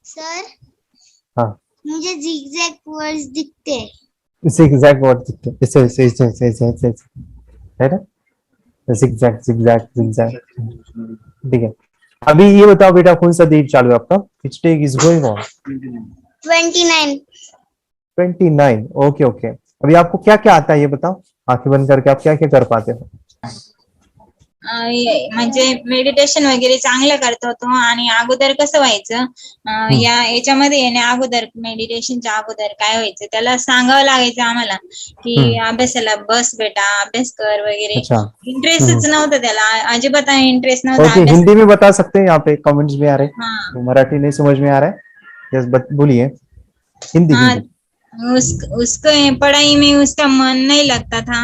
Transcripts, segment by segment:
Sir हाँ, मुझे zigzag words दिखते हैं। इसे एग्जैक्ट वर्ड दिखते हैं, इसे है ना, जिगजैग जिगजैग जिगजैग। ठीक है, अभी ये बताओ बेटा, कौन सा डे चालू है आपका? Which day is going on? 29। 29। Okay okay. अभी आपको क्या क्या आता है ये बताओ, आंखें बंद करके आप क्या क्या कर पाते हो? म्हणजे मेडिटेशन वगैरे चांगलं करत होतो आणि अगोदर कसं व्हायचं या याच्यामध्ये येण्या अगोदर मेडिटेशनच्या अगोदर काय व्हायचं त्याला सांगावं लागायचं आम्हाला की अभ्यासाला बस बेटा अभ्यास कर वगैरे अच्छा, इंटरेस्टच नव्हतं त्याला अजिबात इंटरेस्ट नव्हता ओके, अभ्यास हिंदी में बता सकते हैं? यहाँ पे कमेंट्स में आ रहे हैं, हाँ तो मराठी नहीं समझ में आ रहा है, यस बोलिए। हिंदी हाँ हिंदी। उसको पढ़ाई में उसका मन नहीं लगता था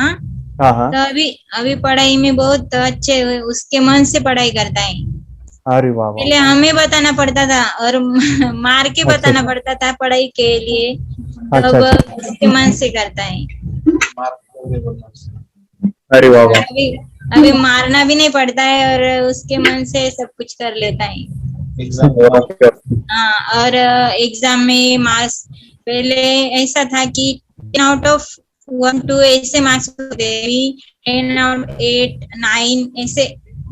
हाँ हाँ। तो अभी अभी पढ़ाई में बहुत अच्छे उसके मन से पढ़ाई करता है। अरे वाह वाह। पहले हमें बताना पड़ता था और मार के अच्छा बताना पड़ता था पढ़ाई के लिए, अच्छा तब अच्छा। उसके मन से करता है। अरे वाह वाह। अभी अभी मारना भी नहीं पड़ता है और उसके मन से सब कुछ कर लेता है। Okay okay. हाँ और एग्जाम में मार्क्स पहले ऐसा था कि 10 out of 1 2 ऐसे मार्क्स होते, 10 out 8 9 ऐसे,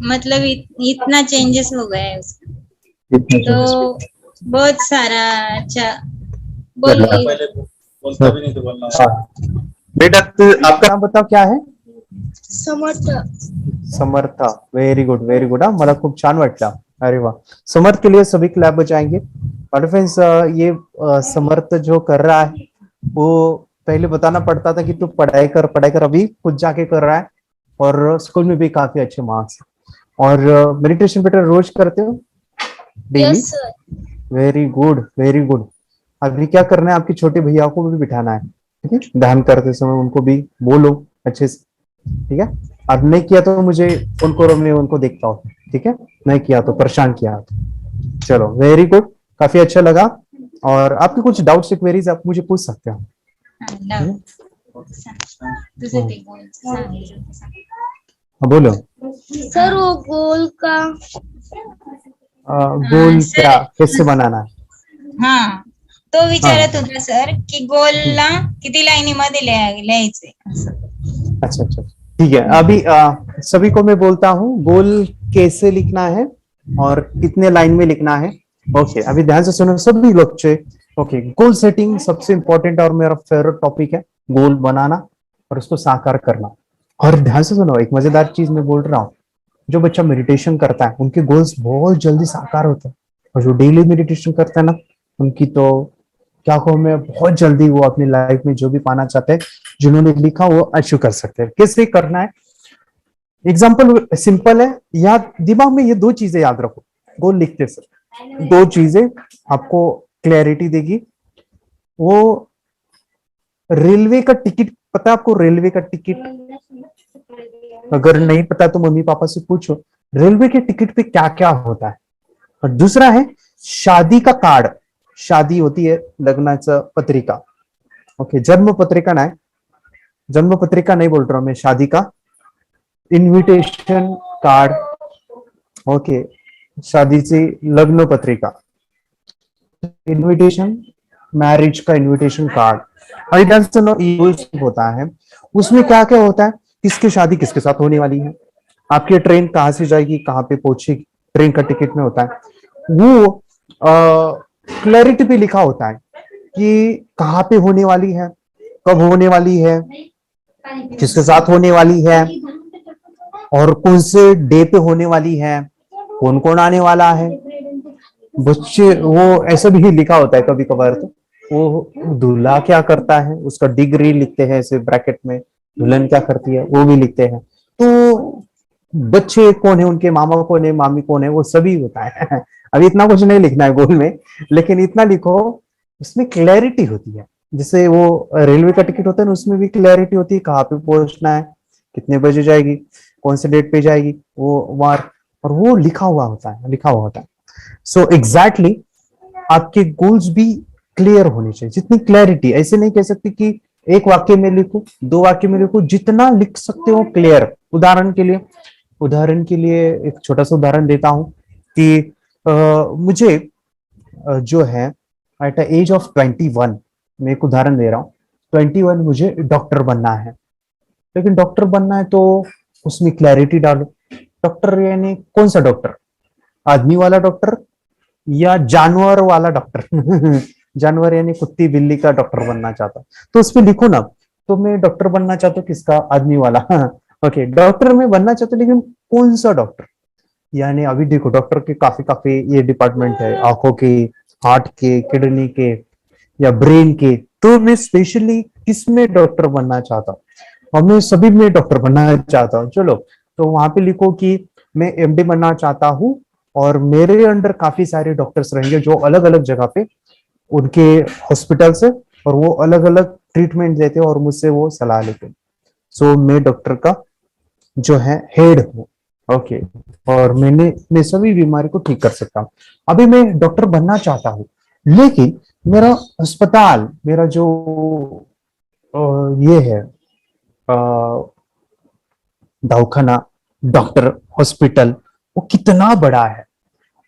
मतलब इतना चेंजेस हो गया है उसका, इतना तो changes। बहुत सारा अच्छा बोल बोलता भी नहीं तो बोलना। हाँ। बेटा तू आपका नाम बताओ क्या है? Samarth. Samartha. Very good very good. हाँ, मला खूप छान वाटलं। अरे वाह, समर्थ के लिए सभी क्लैप बजाएंगे। और फ्रेंड्स, ये समर्थ जो कर रहा है वो पहले बताना पड़ता था कि तू पढ़ाई कर, अभी खुद जाके कर रहा है और स्कूल में भी काफी अच्छे मार्क्स। और मेडिटेशन बेटा रोज करते हो daily? Yes sir. Very good very good. अभी क्या करना है, आपके छोटे भैया को भी बिठाना है, ठीक है? ध्यान करते समय उनको भी बोलो अच्छे से, ठीक है? अब नहीं किया तो मुझे फोन करो, मैं उनको देखता हूँ, ठीक है? नहीं किया तो परेशान किया तो। चलो वेरी गुड, काफी अच्छा लगा। और आपके कुछ डाउट्स क्वेरीज आप मुझे पूछ सकते हो। तुझं ते बोल सांगितलं होतं, सांग. हाँ, बोलो। सर वो गोल का गोल सर क्या कैसे बनाना है? हा तो हाँ विचारत होता सर की गोलला किती लाईनीमध्ये लिहायचे असं. अच्छा अच्छा, ठीक है। अभी सभी को मैं बोलता हूँ गोल कैसे लिखना है और कितने लाइन में लिखना है। ओके, अभी ध्यान से सुनो सभी बच्चे। ओके, गोल सेटिंग सबसे इंपॉर्टेंट और मेरा फेवरेट टॉपिक है, गोल बनाना और उसको साकार करना। और ध्यान से सुनो, एक मजेदार चीज मैं बोल रहा हूँ, जो बच्चा मेडिटेशन करता है उनके गोल्स बहुत जल्दी साकार होते हैं, और जो डेली मेडिटेशन करता है ना, उनकी तो क्या कहूँ मैं, बहुत जल्दी वो अपनी लाइफ में जो भी पाना चाहते हैं, जिन्होंने लिखा वो अचीव कर सकते हैं। कैसे करना है, एग्जाम्पल सिंपल है, याद दिमाग में ये दो चीजें याद रखो गोल लिखते सर। दो चीजें आपको क्लैरिटी देगी। वो रेलवे का टिकट पता है आपको? रेलवे का टिकट अगर नहीं पता तो मम्मी पापा से पूछो, रेलवे के टिकट पे क्या क्या होता है। और दूसरा है शादी का कार्ड। शादी होती है लग्नाचं पत्रिका, ओके, जन्म पत्रिका नाही, जन्म पत्रिका नहीं बोल रहा हूं मैं, शादी का इन्विटेशन कार्ड, ओके, शादीची लग्न पत्रिका, इन्विटेशन, मैरिज का इन्विटेशन कार्ड। और होता है, उसमें क्या क्या होता है, किसकी शादी किसके साथ होने वाली है, आपकी ट्रेन कहाँ से जाएगी, कहाँ पे पहुंचेगी, ट्रेन का टिकट में होता है वो। क्लैरिटी पे लिखा होता है कि कहाँ पे होने वाली है, कब होने वाली है, किसके साथ होने वाली है, और कौन से डे पे होने वाली है, कौन कौन आने वाला है। बच्चे वो ऐसा भी लिखा होता है कभी कभार, तो वो दूल्हा क्या करता है उसका डिग्री लिखते हैं ऐसे ब्रैकेट में, दुल्हन क्या करती है वो भी लिखते हैं। तो बच्चे कौन है, उनके मामा कौन है, मामी कौन है, वो सभी होता है। अभी इतना कुछ नहीं लिखना है गोल में, लेकिन इतना लिखो उसमें क्लैरिटी होती है। जैसे वो रेलवे का टिकट होता है ना, उसमें भी क्लैरिटी होती है, कहाँ पे पहुंचना है, कितने बजे जाएगी, कौन से डेट पे जाएगी वो वार, और वो लिखा हुआ होता है, लिखा हुआ होता है। सो एग्जैक्टली आपके गोल्स भी क्लियर होने चाहिए, जितनी क्लैरिटी, ऐसे नहीं कह सकते कि एक वाक्य में लिखो, दो वाक्य में लिखो, जितना लिख सकते हो क्लियर। उदाहरण के लिए एक छोटा सा उदाहरण देता हूं कि मुझे जो है एट एज ऑफ 21, मैं एक उदाहरण दे रहा हूँ, 21 मुझे डॉक्टर बनना है, लेकिन डॉक्टर बनना है तो उसमें क्लैरिटी डालो। डॉक्टर यानी कौन सा डॉक्टर, आदमी वाला डॉक्टर या जानवर वाला डॉक्टर जानवर यानी कुत्ती बिल्ली का डॉक्टर बनना चाहता, तो उसमें लिखो ना। तो मैं डॉक्टर बनना चाहता हूँ किसका, आदमी वाला ओके, डॉक्टर में बनना चाहता हूँ, लेकिन कौन सा डॉक्टर, यानी अभी देखो डॉक्टर के काफी काफी ये डिपार्टमेंट है, आंखों के, हार्ट के, किडनी के या ब्रेन के, तो मैं स्पेशली किसमें डॉक्टर बनना चाहता हूँ, और मैं सभी में डॉक्टर बनना चाहता हूँ। चलो, तो वहां पे लिखो कि मैं एमडी बनना चाहता हूँ और मेरे अंडर काफी सारे डॉक्टर्स रहेंगे जो अलग अलग जगह पे उनके हॉस्पिटल से, और वो अलग अलग ट्रीटमेंट देते हैं और मुझसे वो सलाह लेते हैं। सो मैं डॉक्टर का जो है हेड हूँ, ओके, और मैं सभी बीमारी को ठीक कर सकता हूँ। अभी मैं डॉक्टर बनना चाहता हूँ, लेकिन मेरा अस्पताल, मेरा जो ये है दवाखाना, डॉक्टर, हॉस्पिटल, वो कितना बड़ा है,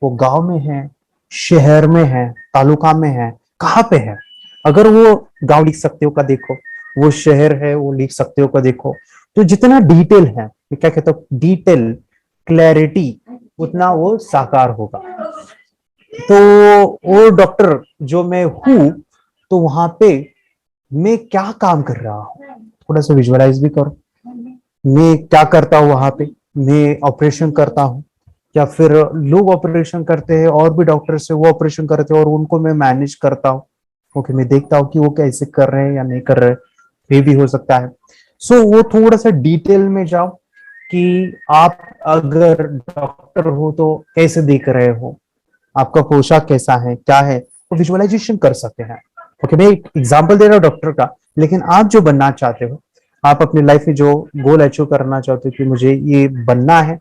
वो गांव में है, शहर में है, तालुका में है, कहाँ पे है। अगर वो गांव लिख सकते हो का देखो, वो शहर है वो लिख सकते हो का देखो, तो जितना डिटेल है, मैं क्या कहता हूँ, डिटेल, क्लैरिटी, उतना वो साकार होगा। तो वो डॉक्टर जो मैं हूं, तो वहां पे मैं क्या काम कर रहा हूँ, थोड़ा सा विजुअलाइज भी करो। मैं क्या करता हूँ वहां पे, मैं ऑपरेशन करता हूँ, या फिर लोग ऑपरेशन करते हैं और भी डॉक्टर से वो ऑपरेशन करते हैं और उनको मैं मैनेज करता हूँ। ओके, मैं देखता हूँ कि वो कैसे कर रहे हैं या नहीं कर रहे, ये भी हो सकता है। सो वो थोड़ा सा डिटेल में जाओ कि आप अगर डॉक्टर हो तो कैसे दिख रहे हो, आपका पोशाक कैसा है, क्या है, तो विजुअलाइजेशन कर सकते हैं। ओके, मैं एक एग्जांपल दे रहा हूँ डॉक्टर का, लेकिन आप जो बनना चाहते हो, आप अपनी लाइफ में जो गोल अचीव करना चाहते हो कि मुझे ये बनना है,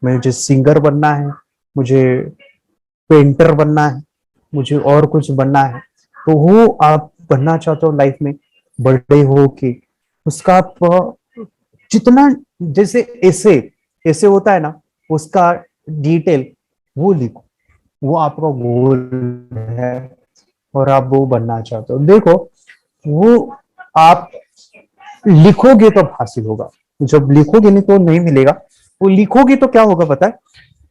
मुझे सिंगर बनना है, मुझे पेंटर बनना है, मुझे और कुछ बनना है, तो वो आप बनना चाहते हो लाइफ में बड़े हो के, उसका आप जितना, जैसे ऐसे ऐसे होता है ना, उसका डिटेल वो लिखो, वो आपका गोल है और आप वो बनना चाहते हो। देखो, वो आप लिखोगे तो हासिल होगा, जब लिखोगे नहीं तो नहीं मिलेगा। वो लिखोगे तो क्या होगा पता है,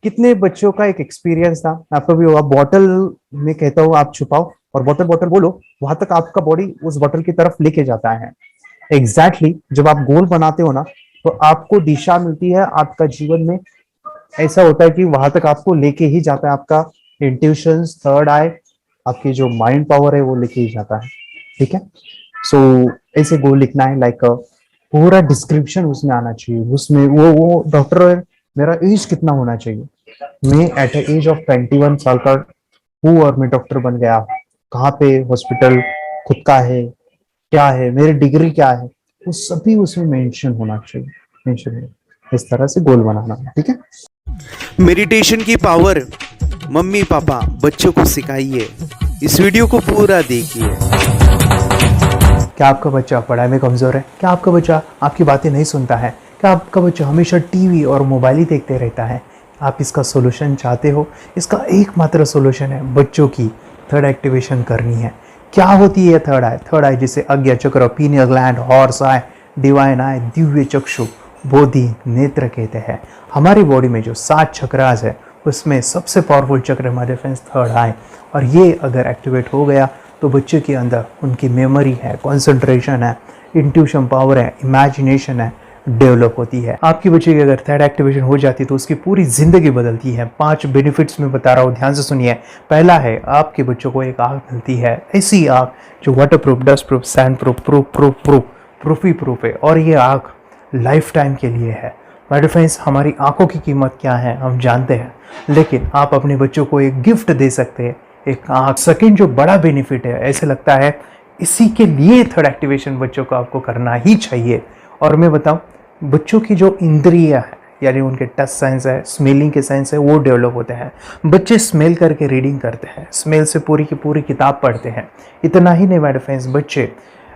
कितने बच्चों का एक एक्सपीरियंस था, आपको भी होगा, बॉटल में कहता हूँ आप छुपाओ और बॉटल बॉटल बोलो, वहां तक आपका बॉडी उस बॉटल की तरफ लेके जाता है। एग्जैक्टली जब आप गोल बनाते हो ना, तो आपको दिशा मिलती है, आपका जीवन में ऐसा होता है कि वहां तक आपको लेके ही जाता है, आपका इंट्यूशन, थर्ड आई, आपकी जो माइंड पावर है वो लेके ही जाता है। ठीक है, सो ऐसे गोल लिखना है, लाइक पूरा डिस्क्रिप्शन उसमें आना चाहिए, उसमें वो डॉक्टर, मेरा एज कितना होना चाहिए, मैं एट एज ऑफ 21 साल का हूँ और मैं डॉक्टर बन गया, कहाँ पे हॉस्पिटल खुद का है, क्या है, मेरी डिग्री क्या है, वो सभी उसमें मेंशन होना चाहिए, मेंशन है। इस तरह से गोल बनाना है। ठीक है, मेडिटेशन की पावर मम्मी पापा बच्चों को सिखाइए, इस वीडियो को पूरा देखिए। क्या आपका बच्चा पढ़ाई में कमजोर है, क्या आपका बच्चा आपकी बातें नहीं सुनता है, क्या आपका बच्चा हमेशा टीवी और मोबाइल ही देखते रहता है, आप इसका सोल्यूशन चाहते हो, इसका एकमात्र सोल्यूशन है बच्चों की थर्ड एक्टिवेशन करनी है। क्या होती है थर्ड आई? थर्ड आई जिसे आज्ञा चक्र, pineal gland, horse eye, divine eye, दिव्य चक्षु, बोधि नेत्र कहते हैं। हमारी बॉडी में जो 7 चक्रास है उसमें सबसे पावरफुल चक्र हमारे फ्रेंड्स थर्ड आई, और ये अगर एक्टिवेट हो गया तो बच्चे के अंदर उनकी मेमोरी है, कंसंट्रेशन है, इंट्यूशन पावर है, इमेजिनेशन है, डेवलप होती है। आपकी बच्चे की अगर थर्ड एक्टिवेशन हो जाती है तो उसकी पूरी जिंदगी बदलती है। 5 बेनिफिट्स में बता रहा हूँ, ध्यान से सुनिए। पहला है, आपके बच्चों को एक आँख मिलती है, ऐसी आँख जो water proof, dust proof, sand proof, proof ही प्रूफ है, और ये आँख लाइफ टाइम के लिए है। माय फ्रेंड्स, हमारी आंखों की कीमत क्या है हम जानते हैं, लेकिन आप अपने बच्चों को एक गिफ्ट दे सकते हैं, एक आँख। सेकंड जो बड़ा बेनिफिट है, ऐसे लगता है इसी के लिए थर्ड एक्टिवेशन बच्चों को आपको करना ही चाहिए। और मैं बताऊं, बच्चों की जो इंद्रियां है, यानी उनके टच सेंस है, स्मेलिंग के सेंस है, वो डेवलप होते हैं। बच्चे स्मेल करके रीडिंग करते हैं, स्मेल से पूरी की पूरी किताब पढ़ते हैं। इतना ही नहीं माय फ्रेंड्स, बच्चे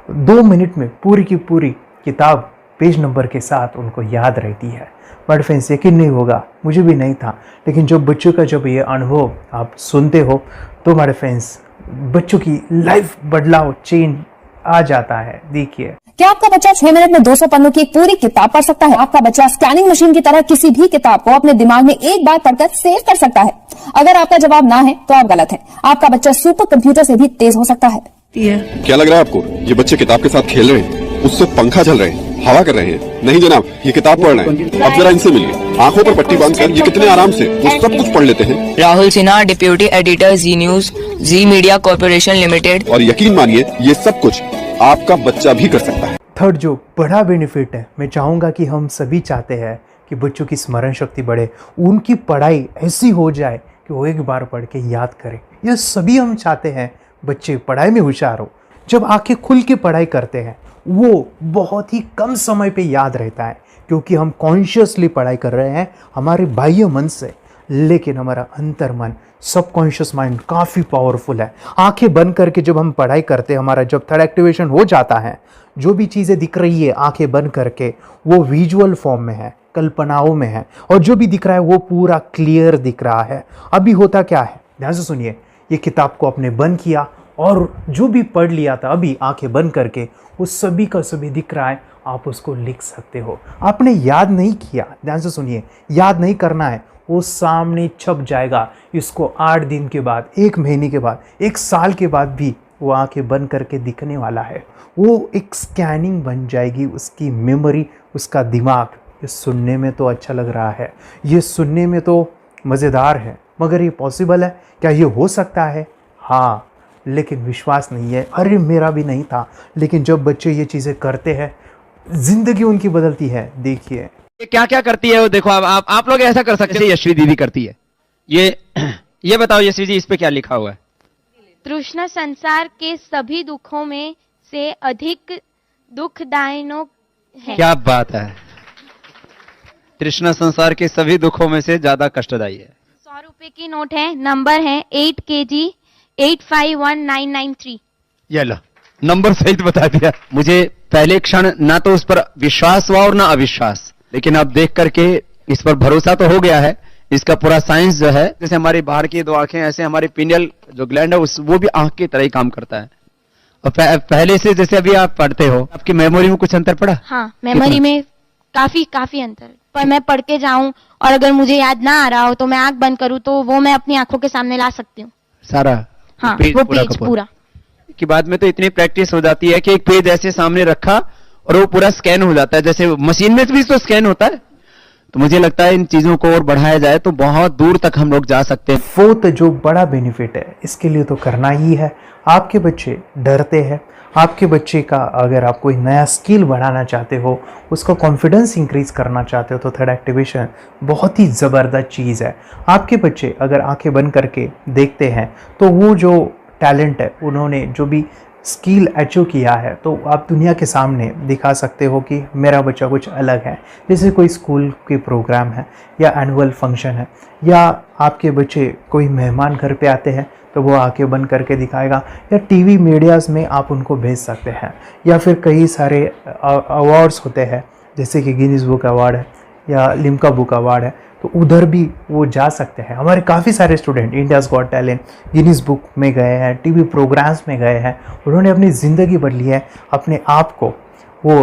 2 मिनट में पूरी की पूरी किताब पेज नंबर के साथ उनको याद रहती है। बट फ्रेंड्स यकीन नहीं होगा, मुझे भी नहीं था, लेकिन जब बच्चों का जब ये अनुभव आप सुनते हो तो हमारे फ्रेंड्स बच्चों की लाइफ बदलाव चेंज आ जाता है। देखिए, क्या आपका बच्चा 6 मिनट में 200 पन्नों की एक पूरी किताब पढ़ सकता है? आपका बच्चा स्कैनिंग मशीन की तरह किसी भी किताब को अपने दिमाग में एक बार पढ़कर सेव कर सकता है? अगर आपका जवाब ना है तो आप गलत हैं। आपका बच्चा सुपर कंप्यूटर से भी तेज हो सकता है। क्या लग रहा है आपको ये बच्चे किताब के साथ खेल रहे हैं, उससे पंखा झल रहे हैं, हवा कर रहे हैं? नहीं जनाब, ये किताब पढ़ रहे हैं। अब जरा इनसे मिलिए, आंखों पर पट्टी बांधकर ये कितने आराम से वो सब कुछ पढ़ लेते हैं। राहुल सिन्हा, डिप्यूटी एडिटर, जी न्यूज, जी मीडिया कॉर्पोरेशन लिमिटेड। और यकीन मानिए ये सब कुछ आपका बच्चा भी कर सकता है। थर्ड जो बड़ा बेनिफिट है, मैं चाहूँगा कि हम सभी चाहते हैं कि बच्चों की स्मरण शक्ति बढ़े, उनकी पढ़ाई ऐसी हो जाए कि वो एक बार पढ़ के याद करें। ये सभी हम चाहते हैं बच्चे पढ़ाई में होशियार हो। जब आंखें खुल के पढ़ाई करते हैं वो बहुत ही कम समय पे याद रहता है, क्योंकि हम कॉन्शियसली पढ़ाई कर रहे हैं हमारे बाह्य मन से, लेकिन हमारा अंतर मन, सबकॉन्शियस माइंड काफ़ी पावरफुल है। आंखें बंद करके जब हम पढ़ाई करते हैं, हमारा जब थर्ड एक्टिवेशन हो जाता है, जो भी चीज़ें दिख रही है आंखें बंद करके वो विजुअल फॉर्म में है, कल्पनाओं में है, और जो भी दिख रहा है वो पूरा क्लियर दिख रहा है। अभी होता क्या है, ध्यान से सुनिए, ये किताब को आपने बंद किया और जो भी पढ़ लिया था अभी आंखें बंद करके वो सभी का सभी दिख रहा है, आप उसको लिख सकते हो। आपने याद नहीं किया, ध्यान से सुनिए, याद नहीं करना है, वो सामने छप जाएगा। इसको 8 दिन के बाद, 1 महीने के बाद, 1 साल के बाद भी वो आंखें बंद करके दिखने वाला है। वो एक स्कैनिंग बन जाएगी, उसकी मेमोरी, उसका दिमाग। ये सुनने में तो अच्छा लग रहा है, ये सुनने में तो मज़ेदार है, मगर ये पॉसिबल है क्या? ये हो सकता है, हाँ, लेकिन विश्वास नहीं है। अरे मेरा भी नहीं था, लेकिन जब बच्चे ये चीज़ें करते हैं जिंदगी उनकी बदलती है। देखिए ये क्या क्या करती है वो देखो। अब आप लोग ऐसा कर सकते हैं, यशवी दीदी करती है। ये बताओ यशवी जी, इस पे क्या लिखा हुआ है? तृष्णा संसार के सभी दुखों में से अधिक दुखदायक है। क्या बात है, तृष्णा संसार के सभी दुखों में से ज्यादा कष्टदायी है। 100 रुपए की नोट है, नंबर है 8 kg 851993। ये लो, नंबर सहित बता दिया। मुझे पहले क्षण ना तो उस पर विश्वास हुआ और ना अविश्वास, लेकिन अब देख करके इस पर भरोसा तो हो गया है। इसका पूरा साइंस जो है, जैसे हमारी बाहर की 2 आंखें, ऐसे हमारी पिनियल जो ग्लैंड है वो भी आंख की तरह ही काम करता है। और पहले से जैसे अभी आप पढ़ते हो, आपकी मेमोरी में कुछ अंतर पड़ा? हाँ, मेमोरी में काफी अंतर। पर मैं पढ़ के जाऊं और अगर मुझे याद ना आ रहा हो तो मैं आंख बंद करूं तो वो मैं अपनी आंखों के सामने ला सकती हूँ सारा। हाँ, वो पेज पूरा की बाद में तो इतनी प्रैक्टिस हो जाती है कि एक पेज ऐसे सामने रखा और वो पूरा स्कैन हो जाता है, जैसे मशीन में भी तो स्कैन होता है। तो मुझे लगता है इन चीजों को और बढ़ाया जाए तो बहुत दूर तक हम लोग जा सकते हैं। फोर्थ जो बड़ा बेनिफिट है, इसके लिए तो करना ही है। आपके बच्चे डरते हैं, आपके बच्चे का अगर आप कोई नया स्किल बढ़ाना चाहते हो, उसका कॉन्फिडेंस इंक्रीज करना चाहते हो, तो थर्ड एक्टिवेशन बहुत ही ज़बरदस्त चीज़ है। आपके बच्चे अगर आंखें बंद करके देखते हैं तो वो जो टैलेंट है, उन्होंने जो भी स्किल अचीव किया है, तो आप दुनिया के सामने दिखा सकते हो कि मेरा बच्चा कुछ अलग है। जैसे कोई स्कूल के प्रोग्राम है या एनुअल फंक्शन है, या आपके बच्चे कोई मेहमान घर पे आते हैं तो वो आंखें बंद करके दिखाएगा, या टीवी मीडियाज़ में आप उनको भेज सकते हैं, या फिर कई सारे अवार्ड्स होते हैं जैसे कि गिनीज बुक अवार्ड है या लिम्का बुक अवार्ड है, तो उधर भी वो जा सकते हैं। हमारे काफ़ी सारे student India's got talent, Guinness book में गए हैं, टीवी प्रोग्राम्स में गए हैं, उन्होंने अपनी ज़िंदगी बदली है, अपने आप को वो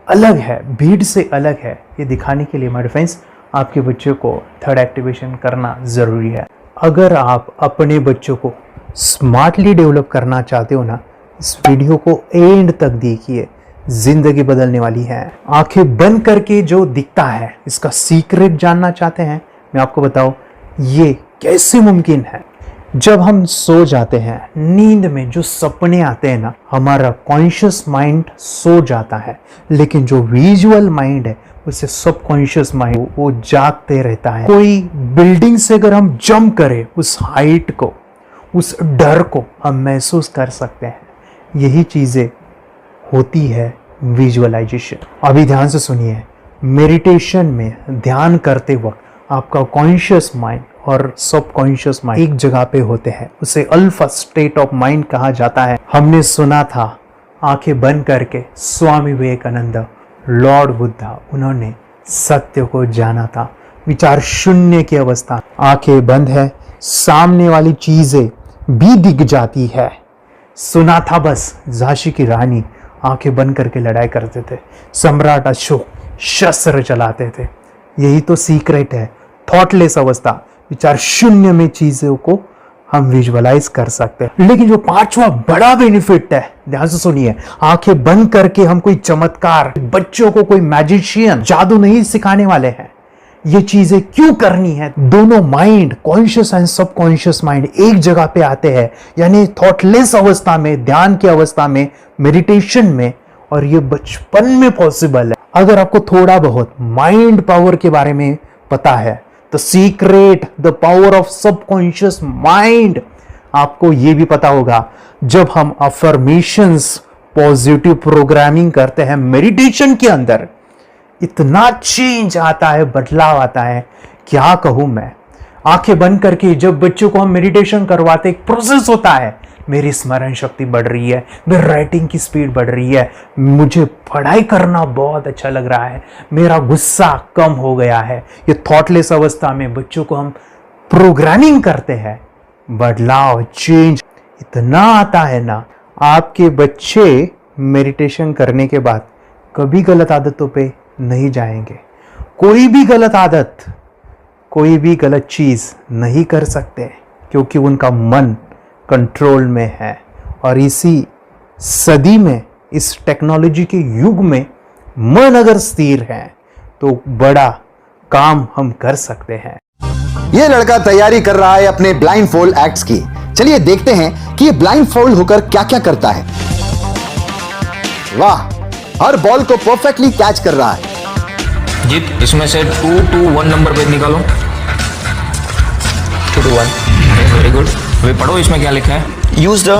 अलग है, भीड़ से अलग है, ये दिखाने के लिए मेरे फ्रेंड्स आपके बच्चों को थर्ड एक्टिवेशन करना ज़रूरी है। अगर आप अपने बच्चों को स्मार्टली डेवलप करना चाहते हो ना, इस वीडियो को एंड तक देखिए, जिंदगी बदलने वाली है। आंखें बंद करके जो दिखता है, इसका सीक्रेट जानना चाहते हैं, मैं आपको बताऊं ये कैसे मुमकिन है। जब हम सो जाते हैं, नींद में जो सपने आते हैं ना, हमारा कॉन्शियस माइंड सो जाता है, लेकिन जो विजुअल माइंड है, उससे सबकॉन्शियस माइंड वो जागते रहता है। कोई बिल्डिंग से अगर हम जंप करें, उस हाइट को, उस डर को हम महसूस कर सकते हैं। यही चीज़ें होती है विजुअलाइजेशन। अभी ध्यान से सुनिए, मेडिटेशन में ध्यान करते वक्त आपका कॉन्शियस माइंड और सबकॉन्शियस माइंड एक जगह पे होते हैं, उसे अल्फा स्टेट ऑफ माइंड कहा जाता है। हमने सुना था आंखें बंद करके स्वामी विवेकानंद लॉर्ड बुद्धा, उन्होंने सत्य को जाना था। विचार शून्य की अवस्था, आंखें बंद है, सामने वाली चीजें भी दिख जाती है। सुना था बस, झांसी की रानी आंखें बंद करके लड़ाई करते थे, सम्राट अशोक शस्त्र चलाते थे। यही तो सीक्रेट है, थॉटलेस अवस्था, विचार शून्य में चीजों को हम विजुअलाइज कर सकते हैं। लेकिन जो पांचवा बड़ा बेनिफिट है, ध्यान से सुनिए, आंखें बंद करके हम कोई चमत्कार, बच्चों को कोई मैजिशियन जादू नहीं सिखाने वाले हैं। ये चीजें क्यों करनी है? दोनों mind, conscious and subconscious mind एक जगह पे आते हैं, यानी थॉटलेस अवस्था में, ध्यान की अवस्था में, मेडिटेशन में, और ये बचपन में पॉसिबल है। अगर आपको थोड़ा बहुत माइंड पावर के बारे में पता है, the secret, the power of subconscious mind, आपको ये भी पता होगा, जब हम अफर्मेशंस, पॉजिटिव प्रोग्रामिंग करते हैं मेडिटेशन के अंदर, इतना चेंज आता है, बदलाव आता है, क्या कहूं मैं। आंखें बंद करके जब बच्चों को हम मेडिटेशन करवाते, एक प्रोसेस होता है, मेरी स्मरण शक्ति बढ़ रही है, मेरी राइटिंग की स्पीड बढ़ रही है, मुझे पढ़ाई करना बहुत अच्छा लग रहा है, मेरा गुस्सा कम हो गया है। ये थॉटलेस अवस्था में बच्चों को हम प्रोग्रामिंग करते हैं, बदलाव, चेंज इतना आता है ना। आपके बच्चे मेडिटेशन करने के बाद कभी गलत आदतों पे नहीं जाएंगे, कोई भी गलत आदत, कोई भी गलत चीज नहीं कर सकते, क्योंकि उनका मन कंट्रोल में है। और इसी सदी में, इस टेक्नोलॉजी के युग में, मन अगर स्थिर है तो बड़ा काम हम कर सकते हैं। ये लड़का तैयारी कर रहा है अपने ब्लाइंड फोल्ड एक्ट्स की। चलिए देखते हैं कि ये ब्लाइंड फोल्ड होकर क्या क्या करता है। वाह, हर बॉल को परफेक्टली कैच कर रहा है। जीत, इसमें से 2 to 1 नंबर भेद निकालो। 2 to 1, वेरी गुड। वे पढ़ो, इसमें क्या लिखा है? Use the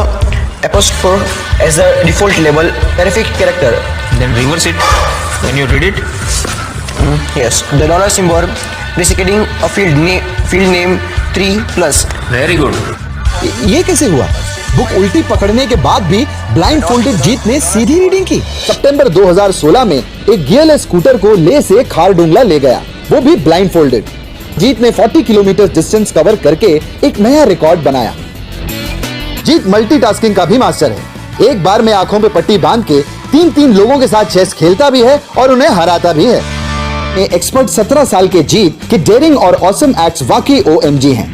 apostrophe as a default label terrific character. Then reverse it when you read it. Yes, the dollar symbol designating a field name 3+. Very good. ये कैसे हुआ? बुक उल्टी पकड़ने के बाद भी ब्लाइंड फोल्डेड जीत ने सीधी रीडिंग की। सितंबर 2016 में एक गियरलेस स्कूटर को ले से खारडुंगला ले गया, वो भी ब्लाइंड फोल्डेड। जीत ने 40 किलोमीटर डिस्टेंस कवर करके एक नया रिकॉर्ड बनाया। जीत मल्टीटास्किंग का भी मास्टर है। एक बार में आंखों पे पट्टी बांध के 3-3 लोगों के साथ चेस खेलता भी है और उन्हें हराता भी है। एक्सपर्ट 17 साल के जीत के डेयरिंग और ऑसम एक्ट्स वाकई OMG हैं।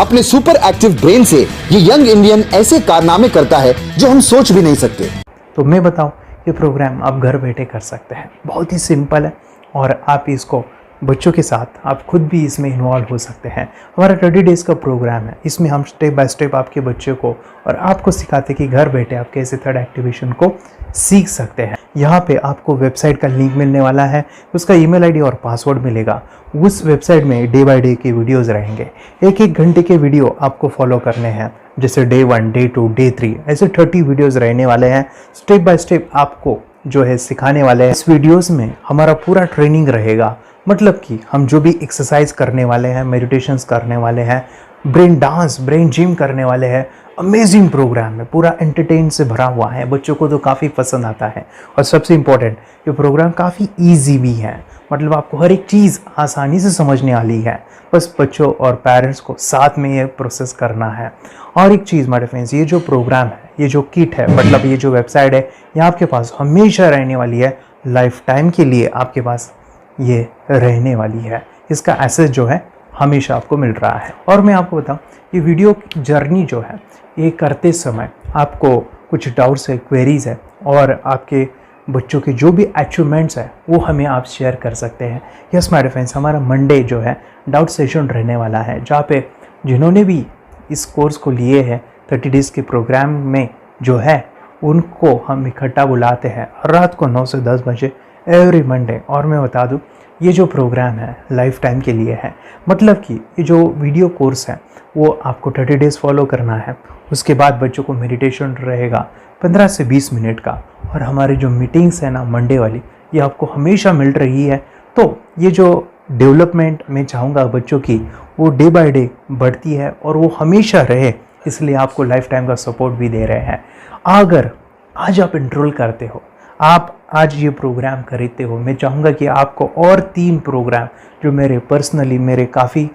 अपने सुपर एक्टिव ब्रेन से ये यंग इंडियन ऐसे कारनामे करता है जो हम सोच भी नहीं सकते। तो मैं बताऊं, ये प्रोग्राम आप घर बैठे कर सकते हैं, बहुत ही सिंपल है, और आप इसको बच्चों के साथ आप खुद भी इसमें इन्वॉल्व हो सकते हैं। हमारा 30 डेज का प्रोग्राम है, इसमें हम स्टेप बाय स्टेप आपके बच्चे को और आपको सिखाते हैं कि घर बैठे आप कैसे थर्ड एक्टिवेशन को सीख सकते हैं। यहाँ पे आपको वेबसाइट का लिंक मिलने वाला है, उसका ईमेल आईडी और पासवर्ड मिलेगा। उस वेबसाइट में डे बाय डे के वीडियोस रहेंगे, 1-1 घंटे के वीडियो आपको फॉलो करने हैं, जैसे डे 1, डे 2, डे 3, ऐसे 30 वीडियोस रहने वाले हैं। स्टेप बाय स्टेप आपको जो है सिखाने वाले हैं। इस वीडियोस में हमारा पूरा ट्रेनिंग रहेगा, मतलब कि हम जो भी एक्सरसाइज करने वाले हैं, मेडिटेशंस करने वाले हैं, ब्रेन डांस, ब्रेन जिम करने वाले हैं। अमेजिंग प्रोग्राम है, पूरा एंटरटेन से भरा हुआ है, बच्चों को तो काफ़ी पसंद आता है। और सबसे इम्पोर्टेंट, ये प्रोग्राम काफ़ी ईजी भी है, मतलब आपको हर एक चीज़ आसानी से समझने वाली है। बस बच्चों और पेरेंट्स को साथ में ये प्रोसेस करना है। और एक चीज़ माय फ्रेंड्स, ये जो प्रोग्राम है, ये जो किट है, मतलब ये जो वेबसाइट है, ये आपके पास हमेशा रहने वाली है, लाइफ टाइम के लिए आपके पास ये रहने वाली है। इसका एक्सेस जो है हमेशा आपको मिल रहा है। और मैं आपको बताऊं, ये वीडियो जर्नी जो है, ये करते समय आपको कुछ डाउट्स है, क्वेरीज है, और आपके बच्चों के जो भी अचीवमेंट्स है वो हमें आप शेयर कर सकते हैं। यस माय फ्रेंड्स, हमारा मंडे जो है डाउट सेशन रहने वाला है, जहाँ पे जिन्होंने भी इस कोर्स को लिए हैं 30 डेज़ के प्रोग्राम में जो है, उनको हम इकट्ठा बुलाते हैं रात को 9 से 10 बजे एवरी मंडे। और मैं बता दूं, ये जो प्रोग्राम है लाइफ टाइम के लिए है, मतलब कि ये जो वीडियो कोर्स है वो आपको 30 डेज़ फॉलो करना है। उसके बाद बच्चों को मेडिटेशन रहेगा 15 से 20 मिनट का, और हमारी जो मीटिंग्स है ना मंडे वाली, ये आपको हमेशा मिल रही है। तो ये जो डेवलपमेंट मैं चाहूँगा बच्चों की, वो डे बाय डे बढ़ती है और वो हमेशा रहे, इसलिए आपको लाइफ टाइम का सपोर्ट भी दे रहे हैं। अगर आज आप एनरोल करते हो, आप आज ये प्रोग्राम खरीदते हो, मैं चाहूँगा कि आपको और 3 प्रोग्राम जो मेरे पर्सनली मेरे काफ़ी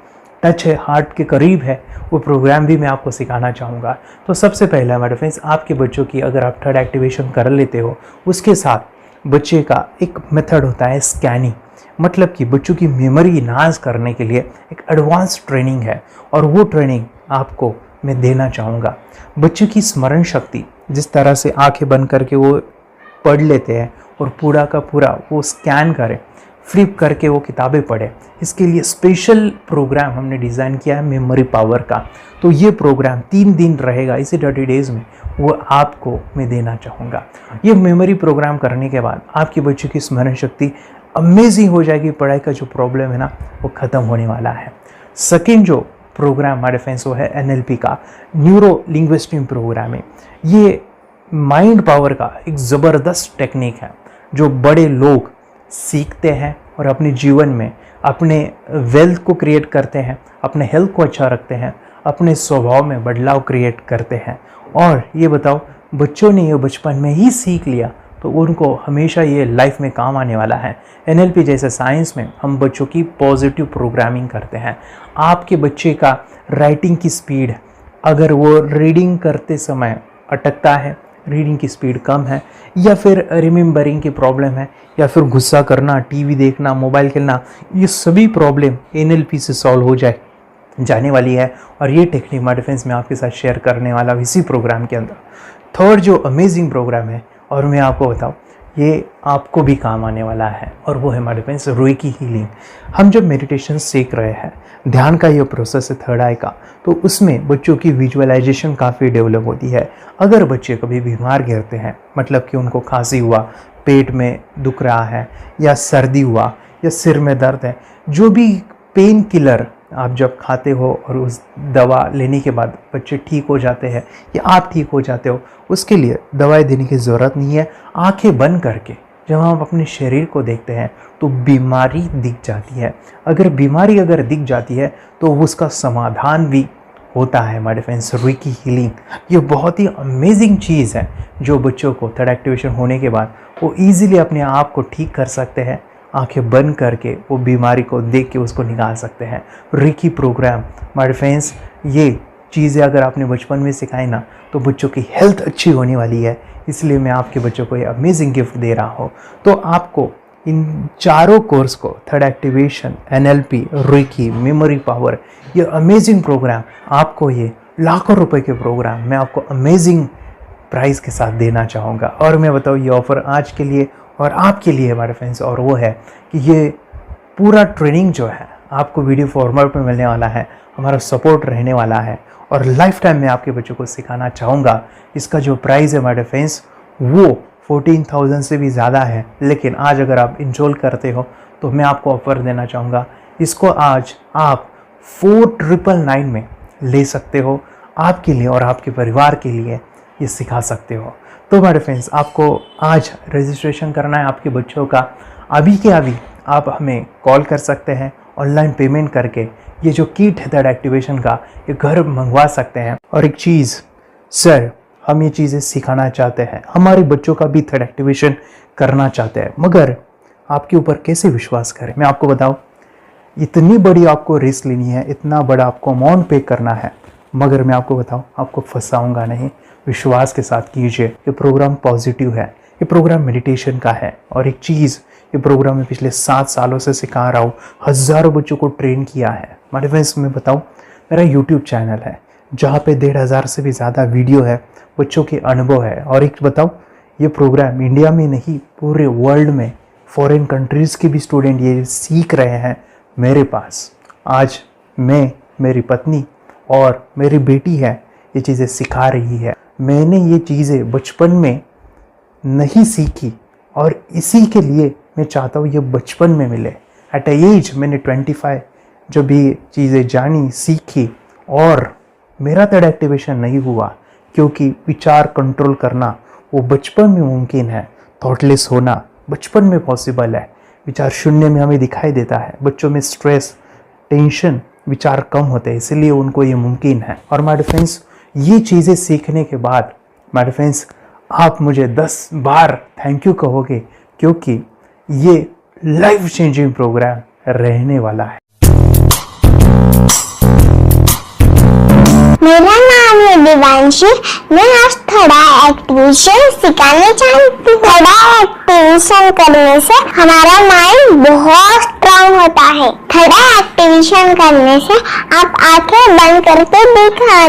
टच है, हार्ट के करीब है, वो प्रोग्राम भी मैं आपको सिखाना चाहूँगा। तो सबसे पहला हमारे फ्रेंड्स, आपके बच्चों की अगर आप थर्ड एक्टिवेशन कर लेते हो, उसके साथ बच्चे का एक मेथड होता है स्कैनिंग, मतलब कि बच्चों की मेमोरी इन्हांस करने के लिए एक एडवांस ट्रेनिंग है, और वो ट्रेनिंग आपको मैं देना चाहूँगा। बच्चों की स्मरण शक्ति, जिस तरह से आंखें बंद करके वो पढ़ लेते हैं और पूरा का पूरा वो स्कैन करें, फ्लिप करके वो किताबें पढ़े, इसके लिए स्पेशल प्रोग्राम हमने डिज़ाइन किया है मेमोरी पावर का। तो ये प्रोग्राम 3 दिन रहेगा, इसी 30 डेज़ में वो आपको मैं देना चाहूँगा। ये मेमोरी प्रोग्राम करने के बाद आपके बच्चों की स्मरण शक्ति अमेजिंग हो जाएगी, पढ़ाई का जो प्रॉब्लम है ना वो ख़त्म होने वाला है। सेकेंड जो प्रोग्राम हमारे फ्रेंड्स वो है NLP का, न्यूरो लिंग्विस्टिक प्रोग्रामिंग। ये माइंड पावर का एक ज़बरदस्त टेक्निक है जो बड़े लोग सीखते हैं और अपने जीवन में अपने वेल्थ को क्रिएट करते हैं, अपने हेल्थ को अच्छा रखते हैं, अपने स्वभाव में बदलाव क्रिएट करते हैं। और ये बताओ, बच्चों ने ये बचपन में ही सीख लिया तो उनको हमेशा ये लाइफ में काम आने वाला है। NLP जैसे साइंस में हम बच्चों की पॉजिटिव प्रोग्रामिंग करते हैं। आपके बच्चे का राइटिंग की स्पीड, अगर वो रीडिंग करते समय अटकता है, रीडिंग की स्पीड कम है, या फिर रिमेंबरिंग की प्रॉब्लम है, या फिर गुस्सा करना, टीवी देखना, मोबाइल खेलना, ये सभी प्रॉब्लम NLP से सॉल्व हो जाने वाली है। और ये टेक्निक हमारे फ्रेंड्स मैं आपके साथ शेयर करने वाला हूँ इसी प्रोग्राम के अंदर। थर्ड जो अमेजिंग प्रोग्राम है, और मैं आपको बताऊँ ये आपको भी काम आने वाला है, और वो है हमारे फ्रेंड्स रेकी हीलिंग। हम जब मेडिटेशन सीख रहे हैं, ध्यान का ये प्रोसेस है थर्ड आई का, तो उसमें बच्चों की विजुअलाइजेशन काफ़ी डेवलप होती है। अगर बच्चे कभी बीमार गिरते हैं, मतलब कि उनको खांसी हुआ, पेट में दुख रहा है, या सर्दी हुआ, या सिर में दर्द है, जो भी पेन किलर आप जब खाते हो और उस दवा लेने के बाद बच्चे ठीक हो जाते हैं या आप ठीक हो जाते हो, उसके लिए दवाई देने की ज़रूरत नहीं है। आंखें बंद करके जब हम अपने शरीर को देखते हैं तो बीमारी दिख जाती है। अगर बीमारी दिख जाती है तो उसका समाधान भी होता है हमारे फ्रेंड्स। रेकी हीलिंग ये बहुत ही अमेजिंग चीज़ है जो बच्चों को थर्ड एक्टिवेशन होने के बाद वो ईजिली अपने आप को ठीक कर सकते हैं। आंखें बंद करके वो बीमारी को देख के उसको निकाल सकते हैं। रेकी प्रोग्राम हमारे फ्रेंड्स, ये चीज़ें अगर आपने बचपन में सिखाई ना तो बच्चों की हेल्थ अच्छी होने वाली है। इसलिए मैं आपके बच्चों को ये अमेजिंग गिफ्ट दे रहा हूँ। तो आपको इन चारों कोर्स को, third activation, NLP, reiki, memory power, ये अमेजिंग प्रोग्राम, आपको ये लाखों रुपए के प्रोग्राम मैं आपको अमेजिंग प्राइस के साथ देना चाहूँगा। और मैं बताऊँ ये ऑफ़र आज के लिए और आपके लिए हमारे फ्रेंड्स, और वो है कि ये पूरा ट्रेनिंग जो है आपको वीडियो फॉर्मेट में मिलने वाला है, हमारा सपोर्ट रहने वाला है, और लाइफ टाइम में आपके बच्चों को सिखाना चाहूँगा। इसका जो प्राइस है हमारे फ्रेंड्स वो 14,000 से भी ज़्यादा है, लेकिन आज अगर आप इंस्टॉल करते हो तो मैं आपको ऑफ़र देना चाहूँगा। इसको आज आप 4,999 में ले सकते हो। आपके लिए और आपके परिवार के लिए ये सिखा सकते हो। तो हमारे फ्रेंड्स, आपको आज रजिस्ट्रेशन करना है आपके बच्चों का। अभी के अभी आप हमें कॉल कर सकते हैं, ऑनलाइन पेमेंट करके ये जो किट है थर्ड एक्टिवेशन का, ये घर मंगवा सकते हैं। और एक चीज़ सर, हम ये चीज़ें सिखाना चाहते हैं, हमारे बच्चों का भी थर्ड एक्टिवेशन करना चाहते हैं, मगर आपके ऊपर कैसे विश्वास करें? मैं आपको बताऊं, इतनी बड़ी आपको रिस्क लेनी है, इतना बड़ा आपको अमाउंट पे करना है, मगर मैं आपको बताऊं आपको फंसाऊंगा नहीं। विश्वास के साथ कीजिए। ये प्रोग्राम पॉजिटिव है, ये प्रोग्राम मेडिटेशन का है। और एक चीज़, ये प्रोग्राम मैं पिछले 7 सालों से सिखा रहा हूँ, हज़ारों बच्चों को ट्रेन किया है। हमारे फ्रेंड्स, मैं बताऊँ, मेरा यूट्यूब चैनल है जहाँ पे 1,500 से भी ज़्यादा वीडियो है, बच्चों के अनुभव है। और एक बताऊँ, ये प्रोग्राम इंडिया में नहीं पूरे वर्ल्ड में, फॉरेन कंट्रीज़ के भी स्टूडेंट ये सीख रहे हैं मेरे पास। आज मैं, मेरी पत्नी और मेरी बेटी है ये चीज़ें सिखा रही है। मैंने ये चीज़ें बचपन में नहीं सीखी और इसी के लिए मैं चाहता हूँ ये बचपन में मिले। एट ए एज मैंने 25 जब ये चीज़ें जानी, सीखी, और मेरा थर्ड एक्टिवेशन नहीं हुआ क्योंकि विचार कंट्रोल करना वो बचपन में मुमकिन है। थॉटलेस होना बचपन में पॉसिबल है। विचार शून्य में हमें दिखाई देता है। बच्चों में स्ट्रेस, टेंशन, विचार कम होते हैं, इसलिए उनको ये मुमकिन है। और माय फ्रेंड्स, ये चीज़ें सीखने के बाद माय फ्रेंड्स, आप मुझे 10 बार थैंक यू कहोगे, क्योंकि ये लाइफ चेंजिंग प्रोग्राम रहने वाला है। मेरा नाम है दिवांशी। मैं आज थोड़ा एक्टिवेशन सिखाना चाहती हूँ। थोड़ा एक्टिवेशन करने से हमारा माइंड बहुत स्ट्रांग होता है। थोड़ा एक्टिवेशन करने से आप आंखें बंद करके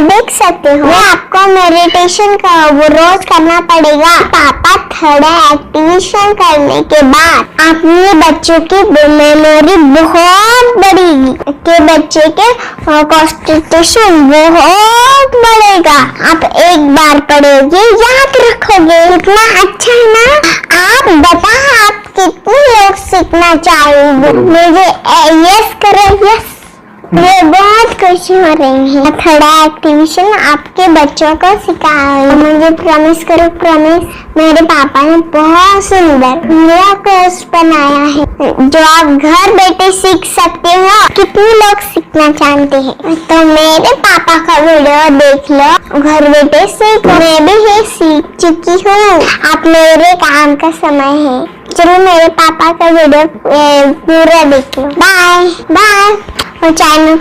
देख सकते हो। मैं आपको मेडिटेशन का वो रोज करना पड़ेगा। पापा थोड़ा एक्टिवेशन करने के बाद अपने बच्चों की मेमोरी बहुत बढ़ेगी, के बच्चे के कॉन्सेंट्रेशन बहुत बढ़ेगा। आप एक बार पढ़ोगे याद रखोगे, कितना अच्छा है ना। आप बताओ आप कितने लोग सीखना चाहोगे? मुझे यस करो, यस। मैं बहुत खुशी हो रही है। थोड़ा एक्टिवेशन आपके बच्चों को सिखाओ। मुझे प्रॉमिस करो, प्रॉमिस। मेरे पापा ने बहुत सुंदर मेरा कोर्स बनाया है जो आप घर बैठे सीख सकते हो। कितने लोग सीखना चाहते हैं तो मेरे पापा का वीडियो देख लो, घर बैठे सीखो। मैं भी ये सीख चुकी हूँ। आप मेरे काम का समय है, चलो मेरे पापा का वीडियो पूरा देख लो। Bye bye. और चैनल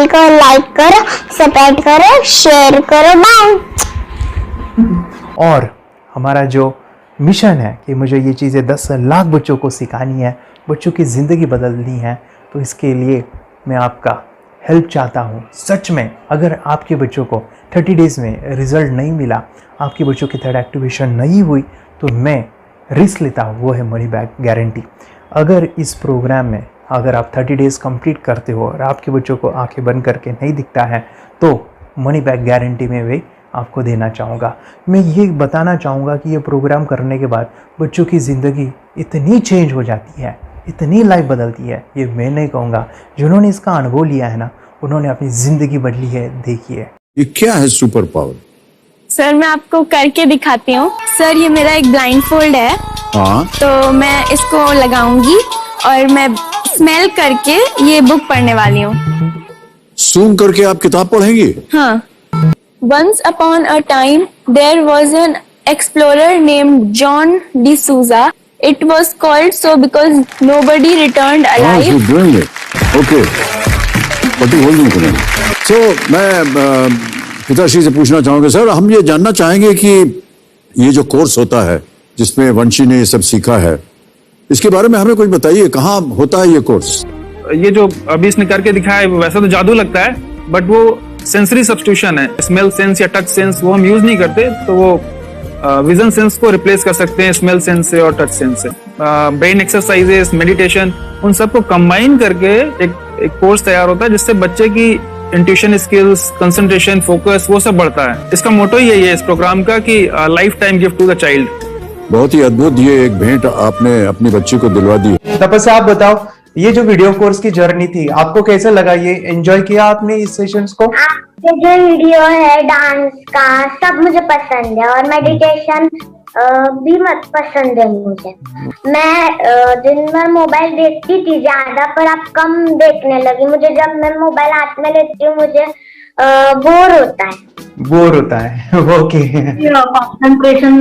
को लाइक करो, सपोर्ट करो, शेयर करो। बाय। और हमारा जो मिशन है कि मुझे ये चीज़ें 10 लाख बच्चों को सिखानी है, बच्चों की ज़िंदगी बदलनी है, तो इसके लिए मैं आपका हेल्प चाहता हूँ। सच में अगर आपके बच्चों को 30 डेज़ में रिज़ल्ट नहीं मिला, आपके बच्चों की थर्ड एक्टिवेशन नहीं हुई, तो मैं रिस्क लेता हूँ, वो है मनी बैक गारंटी। अगर इस प्रोग्राम में अगर आप 30 डेज़ कंप्लीट करते हो और आपके बच्चों को आंखें बंद करके नहीं दिखता है, तो मनी बैक गारंटी में भी आपको देना चाहूँगा। मैं ये बताना चाहूँगा कि ये प्रोग्राम करने के बाद बच्चों की ज़िंदगी इतनी चेंज हो जाती है, इतनी लाइफ बदलती है, ये मैं नहीं कहूँगा। जिन्होंने इसका अनुभव लिया है ना, उन्होंने अपनी ज़िंदगी बदली है। देखिए ये क्या है सुपर पावर? सर मैं आपको करके दिखाती हूँ। सर ये मेरा एक ब्लाइंड फोल्ड है। हाँ। तो मैं इसको लगाऊंगी और मैं स्मेल करके ये बुक पढ़ने वाली हूँ। सूंघ करके आप किताब पढ़ेंगी? हाँ। Once upon a time, there was an explorer named John D'Souza. It was called so because nobody returned alive. You're doing it. Okay. What are you holding today? So, मैं पिताश्री से पूछना चाहूँगा, सर हम ये जानना चाहेंगे कि ये जो कोर्स होता है जिसमें वंशी ने ये सब सीखा है, इसके बारे में हमें कुछ बताइए। कहाँ होता है ये कोर्स? ये जो अभी इसने करके दिखाया है वैसा तो जादू लगता है, बट वो सेंसरी सब्स्टिट्यूशन है। स्मेल सेंस या टच सेंस वो हम यूज नहीं करते, तो वो विजन सेंस को रिप्लेस कर सकते हैं स्मेल सेंस से और टच सेंस से। ब्रेन एक्सरसाइजेस, मेडिटेशन, उन सबको कंबाइन करके एक कोर्स तैयार होता है जिससे बच्चे की इंट्यूशन स्किल्स, कंसंट्रेशन, फोकस वो सब बढ़ता है। इसका मोटो यही है इस प्रोग्राम का कि lifetime gift to the child. बहुत ही अद्भुत ये एक भेंट आपने अपनी बच्ची को दिलवा दी। तपस्या आप बताओ, ये जो वीडियो कोर्स की जर्नी थी आपको कैसा लगा? ये एंजॉय किया आपने इस सेशंस को? आपके जो वीडियो है डांस का सब मुझे पसंद है और मेडिटेशन भी मत पसंद है मुझे। मैं दिन भर मोबाइल देखती थी ज्यादा, पर अब कम देखने लगी। मुझे जब मैं मोबाइल हाथ में लेती हूँ मुझे बोर होता है। ओके। कंसंट्रेशन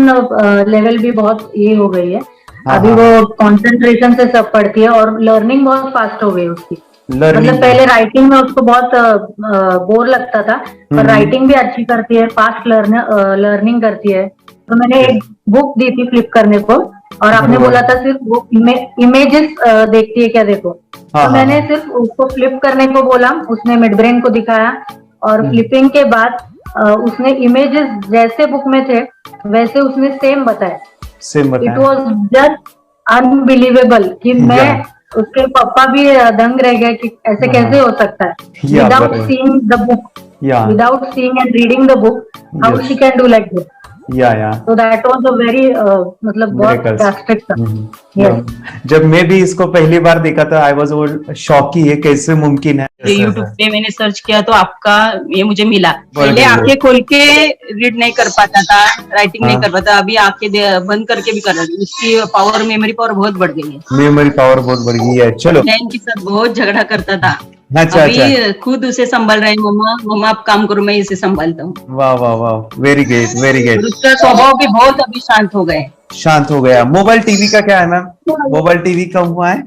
लेवल भी बहुत ये हो गई है। अभी वो कंसंट्रेशन से सब पढ़ती है और लर्निंग बहुत फास्ट हो गई उसकी। मतलब पहले राइटिंग में उसको बहुत बोर लगता था, पर राइटिंग भी अच्छी करती है, फास्ट लर्निंग करती है। तो मैंने एक बुक दी थी फ्लिप करने को और आपने बोला था सिर्फ वो इमेजेस देखती है क्या, देखो। तो मैंने सिर्फ उसको फ्लिप करने को बोला, उसने मिड ब्रेन को दिखाया और फ्लिपिंग के बाद उसने इमेजेस जैसे बुक में थे वैसे उसने सेम बताया। इट वॉज जस्ट अनबिलीवेबल कि मैं उसके पापा भी दंग रह गए कि ऐसे कैसे हो सकता है। Without seeing the book, without seeing and reading the book, how she can do like this. So that was a very मतलब बहुत ड्रास्टिक था। जब मैं भी इसको पहली बार देखा था आई वाज शॉक कि ये कैसे मुमकिन है। ये YouTube पे मैंने सर्च किया तो आपका ये मुझे मिला। पहले आंखें खोल के रीड नहीं कर पाता था, राइटिंग नहीं कर पाता, अभी आंखें बंद करके भी कर रही है। उसकी पावर, मेमोरी पावर बहुत बढ़ गई है। मेमोरी पावर बहुत बढ़ गई है। चलो, बहन के साथ बहुत झगड़ा करता था अच्छा अभी खुद उसे संभाल रहे हैं। मम्मा मम्मा आप काम करो, मैं इसे संभालता हूँ। वाह वाह वाह, वेरी ग्रेट वेरी ग्रेट। उसका स्वभाव भी बहुत अभी शांत हो गए। शांत हो गया। मोबाइल टीवी का क्या है मैम? मोबाइल टीवी कब हुआ है?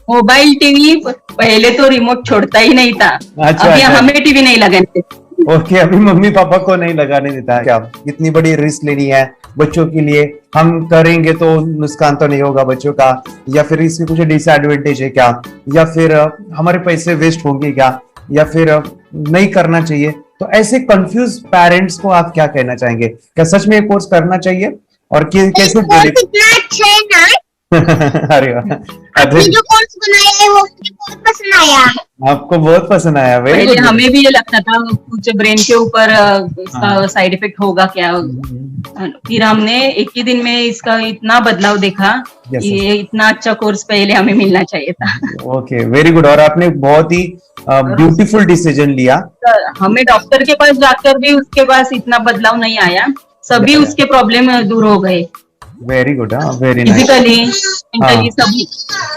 मोबाइल टीवी पहले तो रिमोट छोड़ता ही नहीं था। अच्छा, अभी अच्छा। हमें टीवी नहीं लगाने देते। ओके, अभी मम्मी पापा को नहीं लगाने देता है। क्या इतनी बड़ी रिस्क लेनी है बच्चों के लिए? हम करेंगे तो नुकसान तो नहीं होगा बच्चों का, या फिर इसकी कुछ डिसएडवांटेज है क्या, या फिर हमारे पैसे वेस्ट होंगे क्या, या फिर नहीं करना चाहिए? तो ऐसे कंफ्यूज पेरेंट्स को आप क्या कहना चाहेंगे? क्या सच में ये कोर्स करना चाहिए और कैसे? इतना अच्छा है ना। अरे वाह, आपने जो कोर्स बनाया है वो मुझे बहुत पसंद आया। आपको बहुत पसंद आया। वेरी पहले गुड। हमें भी ये लगता था कुछ ब्रेन के ऊपर इसका साइड इफेक्ट होगा क्या। फिर हमने एक ही दिन में इसका इतना बदलाव देखा। Yes, ये इतना अच्छा कोर्स पहले हमें मिलना चाहिए था। Okay, very good. और आपने बहुत ही ब्यूटीफुल डिसीजन लिया। हमें डॉक्टर के पास जाकर भी उसके पास इतना बदलाव नहीं आया। सभी उसके प्रॉब्लम दूर हो गए। Very good, very nice. Physically mentally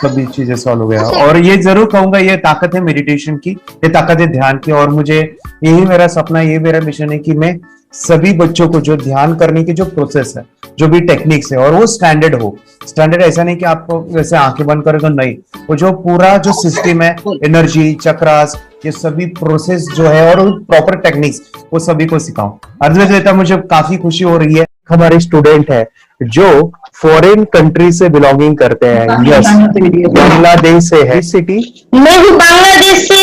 सभी चीजें सॉल्व हो गया। और ये जरूर कहूंगा, ये ताकत है मेडिटेशन की, ये ताकत है ध्यान की। और मुझे यही मेरा सपना, ये मेरा मिशन है कि मैं सभी बच्चों को जो ध्यान करने की जो प्रोसेस है, जो भी टेक्निक्स है, और वो स्टैंडर्ड हो। स्टैंडर्ड ऐसा नहीं कि आपको वैसे आंखें बंद करेगा, नहीं, वो जो पूरा जो सिस्टम है, एनर्जी चक्रास, ये सभी प्रोसेस जो है और प्रॉपर टेक्निक्स, वो सभी को सिखाऊं। अद्वैत, मुझे काफी खुशी हो रही है। हमारे स्टूडेंट है जो फॉरेन कंट्री से बिलोंगिंग करते हैं। यस, बांग्लादेश से है। सिटी मैं भी बांग्लादेश से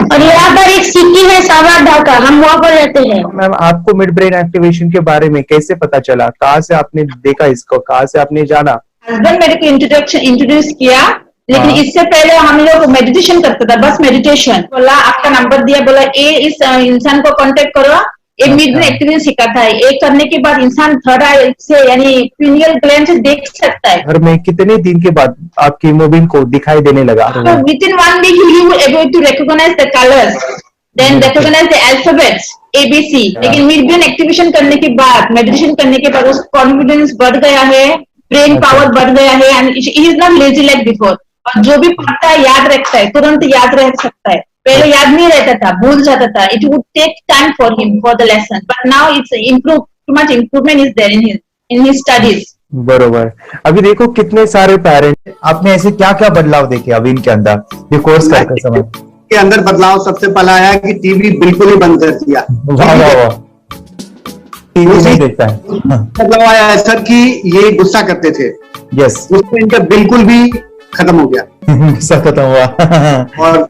और यहाँ पर एक सिटी है सावर ढाका, हम वहाँ पर रहते हैं। मैम, आपको मिड ब्रेन एक्टिवेशन के बारे में कैसे पता चला? कहाँ से आपने देखा इसको? कहाँ से आपने जाना? हस्बैंड मेरे को इंट्रोड्यूस किया, लेकिन इससे पहले हम लोग मेडिटेशन करते थे, बस मेडिटेशन। बोला आपका नंबर दिया, बोला ये इस इंसान को कांटेक्ट करो, ये मिड ब्रेन एक्टिवेशन सिखाता है। ये करने के बाद इंसान थर्ड आई से यानी पिनियल ग्लैंड से देख सकता है। घर में कितने दिन के बाद आपकी हीमोग्लोबिन को दिखाई देने लगा? So within 1 week he will able to recognize the colors, then recognize the alphabets ABC। लेकिन मिड ब्रेन एक्टिवेशन करने के बाद, मेडिटेशन करने के बाद उसका कॉन्फिडेंस बढ़ गया है, ब्रेन पावर बढ़ गया है, and he is not lazy like before. और जो भी पढ़ता है याद रखता है, तुरंत याद रह सकता है। पहले याद नहीं रहता था, भूल जाता था। It would take time for him for the lesson, but now it's improve, too much improvement is there in his studies. बरोबर। अभी देखो कितने सारे पेरेंट्स, आपने ऐसे क्या क्या बदलाव देखे अभी इनके अंदर ये कोर्स करते समय? के अंदर बदलाव सबसे पहला आया कि टीवी बिल्कुल ही बंद कर दिया। वाह वाह वाह, टीवी नहीं देखता है। बदलाव आया है सर कि ये गुस्सा करते थे। यस, उसमें इनका बिल्कुल भी खत्म हो गया। गुस्सा खत्म हुआ। और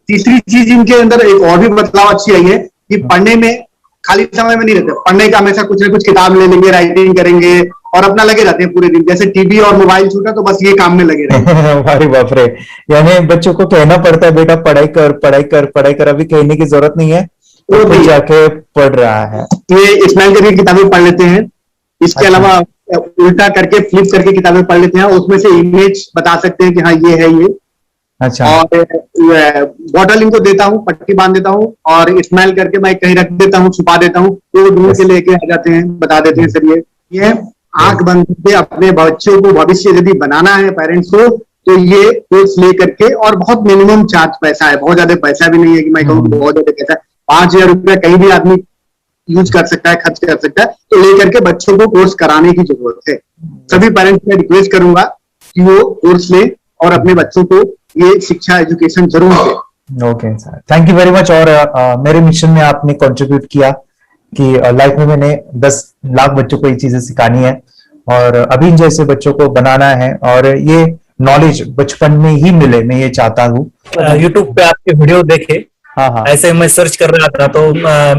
तीसरी चीज इनके अंदर एक और भी बदलाव अच्छी आई है कि पढ़ने में खाली समय में नहीं रहते, पढ़ने का हमेशा कुछ ना कुछ किताब ले लेंगे, राइटिंग करेंगे और अपना लगे रहते हैं पूरे दिन। जैसे टीवी और मोबाइल छूटा तो बस ये काम में लगे रहते। अरे बाप रे, यानी बच्चों को कहना पड़ता है बेटा पढ़ाई कर पढ़ाई कर पढ़ाई कर, अभी कहने की जरूरत नहीं है, वो तो जाके पढ़ रहा है। ये स्माइल करके किताबें पढ़ लेते हैं। इसके अलावा उल्टा करके फ्लिप करके किताबें पढ़ लेते हैं, उसमें से इमेज बता सकते हैं कि हाँ ये है ये। अच्छा। और बॉटल इनको देता हूँ, पट्टी बांध देता हूँ और स्माइल करके मैं कहीं रख देता हूँ, छुपा देता हूँ, तो ढूंढ के लेके आ जाते हैं, बता देते हैं सर ये आंख बंद करके अपने बच्चों को भविष्य यदि बनाना है पेरेंट्स को, तो ये कोर्स ले करके, और बहुत मिनिमम चार्ज पैसा है, बहुत ज्यादा पैसा भी नहीं है कि मैं कहूँ बहुत ज्यादा पैसा। 5,000 रुपया कहीं भी आदमी यूज कर सकता है, खर्च कर सकता है, तो लेकर के बच्चों को कोर्स कराने की जरूरत है। सभी पेरेंट्स में रिक्वेस्ट करूंगा कि वो कोर्स लें और अपने बच्चों को ये शिक्षा एजुकेशन जरूर दें। Okay sir, thank you very much. और मेरे मिशन में आपने कंट्रीब्यूट किया कि लाइफ में मैंने 10 लाख बच्चों को ये चीजें सिखानी है और अभी जैसे बच्चों को बनाना है, और ये नॉलेज बचपन में ही मिले, मैं ये चाहता हूँ। यूट्यूब पे आपके वीडियो देखे, हाँ, ऐसे मैं सर्च कर रहा था तो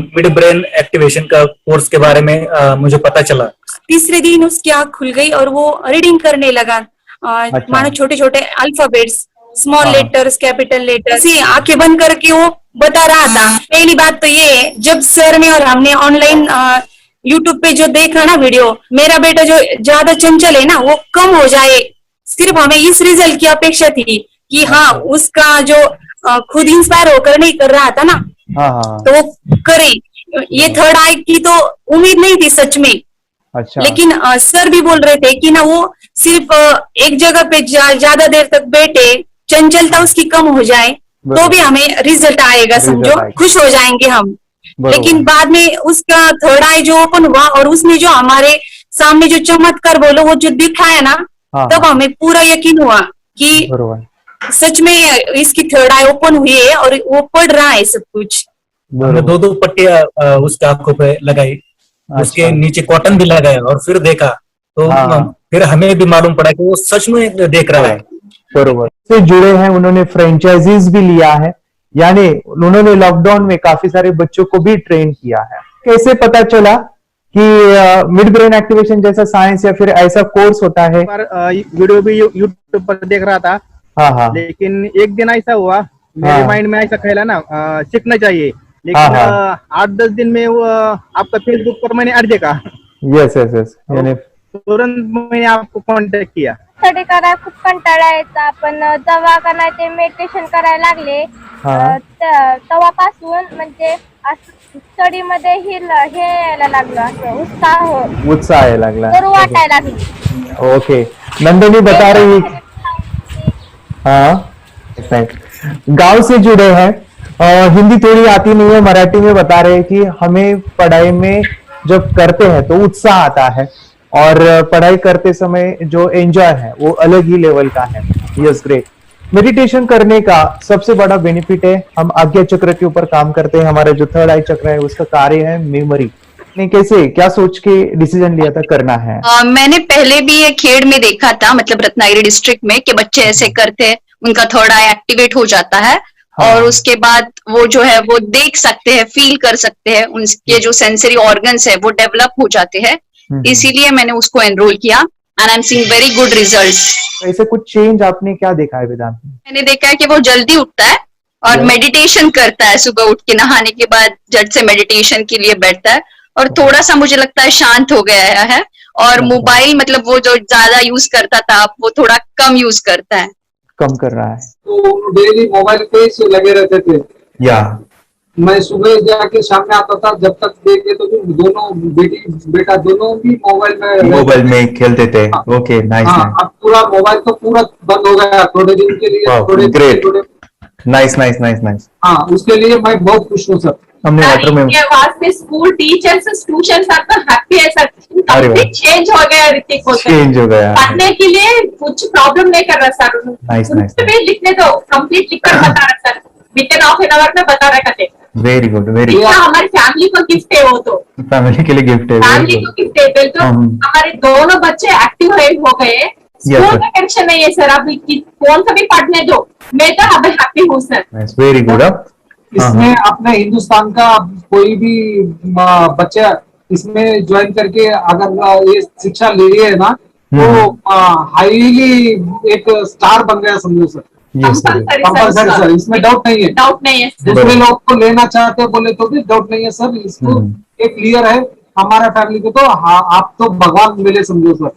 मिड ब्रेन एक्टिवेशन का कोर्स के बारे में मुझे पता चला। तीसरे दिन उसकी आंख खुल गई और वो रीडिंग करने लगा। मानो छोटे छोटे alphabets, small letters, capital letters, आंखें बंद करके वो बता रहा था। पहली बात तो ये, जब सर ने और हमने ऑनलाइन यूट्यूब पे जो देखा ना वीडियो, मेरा बेटा जो ज्यादा चंचल है ना वो कम हो जाए, सिर्फ हमें इस रिजल्ट की अपेक्षा थी कि हाँ उसका जो खुद इंस्पायर होकर नहीं कर रहा था ना, तो वो करे। ये थर्ड आई की तो उम्मीद नहीं थी सच में। अच्छा। लेकिन सर भी बोल रहे थे कि ना वो सिर्फ एक जगह पे ज्यादा देर तक बैठे, चंचलता उसकी कम हो जाए, तो भी हमें रिजल्ट आएगा, समझो खुश हो जाएंगे हम। लेकिन बाद में उसका थर्ड आई जो ओपन हुआ और उसने जो हमारे सामने जो चमत्कार बोलो वो जो दिखाया ना, तब हमें पूरा यकीन हुआ कि सच में इसकी थर्ड आई ओपन हुई है और वो पढ़ रहा है सब कुछ। हमने 2 पट्टियां उसके आंखों पे लगाई, उसके नीचे कॉटन भी लगाया और फिर देखा तो फिर हमें भी मालूम पड़ा कि वो सच में देख रहा है। बरोबर से जुड़े हैं, उन्होंने फ्रेंचाइजीज भी लिया है, यानी उन्होंने लॉकडाउन में काफी सारे बच्चों को भी ट्रेन किया है। कैसे पता चला कि मिड ब्रेन एक्टिवेशन जैसा साइंस या फिर ऐसा कोर्स होता है? वीडियो भी यूट्यूब पर देख रहा था। हाँ। लेकिन एक दिन ऐसा हुआ मेरे माइंड में ऐसा खेला ना, सीखना चाहिए, लेकिन 8-10 दिन में वो आपका फेसबुक पर मैंने ऐड देखा। यस यस यस, यानी तुरंत मैंने आपको कॉन्टॅक्ट किया। स्टडी करायला खूप कंटाळा यायचा, पण जेव्हा का नाही ते मेडिटेशन करायला लागले तेव्हापासून म्हणजे स्टडी मध्ये हे यायला लागलं, असं उत्साह यायला लागला, बरं वाटायला लागली। ओके, नंदिनी बता रही, हाँ गांव से जुड़े हैं, हिंदी थोड़ी आती नहीं है, मराठी में बता रहे हैं कि हमें पढ़ाई में जब करते हैं तो उत्साह आता है और पढ़ाई करते समय जो एंजॉय है वो अलग ही लेवल का है। Yes great. मेडिटेशन करने का सबसे बड़ा बेनिफिट है, हम आज्ञा चक्र के ऊपर काम करते हैं, हमारा जो थर्ड आई चक्र है उसका कार्य है मेमोरी। ने कैसे क्या सोच के डिसीजन लिया था करना है? मैंने पहले भी ये खेड़ में देखा था, मतलब रत्नागिरी डिस्ट्रिक्ट में, कि बच्चे ऐसे करते हैं, उनका थर्ड आई एक्टिवेट हो जाता है। और उसके बाद वो जो है वो देख सकते हैं, फील कर सकते हैं, उनके जो सेंसरी ऑर्गन्स है वो डेवलप हो जाते हैं। इसीलिए मैंने उसको एनरोल किया and I am seeing very good results. ऐसे कुछ चेंज आपने क्या देखा है वेदांत में? मैंने देखा है कि वो जल्दी उठता है और मेडिटेशन करता है, सुबह उठ के नहाने के बाद झट से मेडिटेशन के लिए बैठता है और थोड़ा सा मुझे लगता है शांत हो गया है। और मोबाइल मतलब वो जो ज्यादा यूज करता था वो थोड़ा कम यूज करता है, कम कर रहा है। तो डेली मोबाइल पे ही लगे रहते थे। या मैं सुबह जाके शाम में आता था, जब तक देखे तो दोनों बेटा दोनों भी मोबाइल में खेलते थे। Okay, nice. अब पूरा मोबाइल तो पूरा बंद हो गया थोड़े दिन के लिए। Great, nice nice nice nice. हाँ, उसके लिए मैं बहुत खुश हूँ सर। हमने इनके वास्ते स्कूल टीचर्स स्टूडेंट्स सब तो हैप्पी है सर। कंप्लीट चेंज हो गया ऋतिक को, चेंज हो गया, पढ़ने के लिए कुछ प्रॉब्लम नहीं कर रहा सर। Nice nice. लिखने दो, कंप्लीट लिखकर बता रहा sir, with in half an hour में बता रहा करते। Very good, very good. हमारी फैमिली को गिफ्ट है, वो तो फैमिली के लिए गिफ्ट है, फैमिली को गिफ्ट है। तो हमारे दोनों बच्चे एक्टिव हो गए, स्कूल का टेंशन नहीं है सर। अभी कौन सा भी पढ़ने दो, मैं तो अब हैप्पी हूँ सर। Very good. इसमें अपने हिंदुस्तान का कोई भी बच्चा इसमें ज्वाइन करके अगर ये शिक्षा ले रही है ना, तो हाईली एक स्टार बन गया समझो सर। कंपल्सरी सर, इसमें डाउट नहीं है। डाउट नहीं है। दूसरे लोग को लेना चाहते हो बोले तो भी डाउट नहीं है सर। इसको एक क्लियर है हमारा फैमिली को, तो आप तो भगवान मिले समझो सर।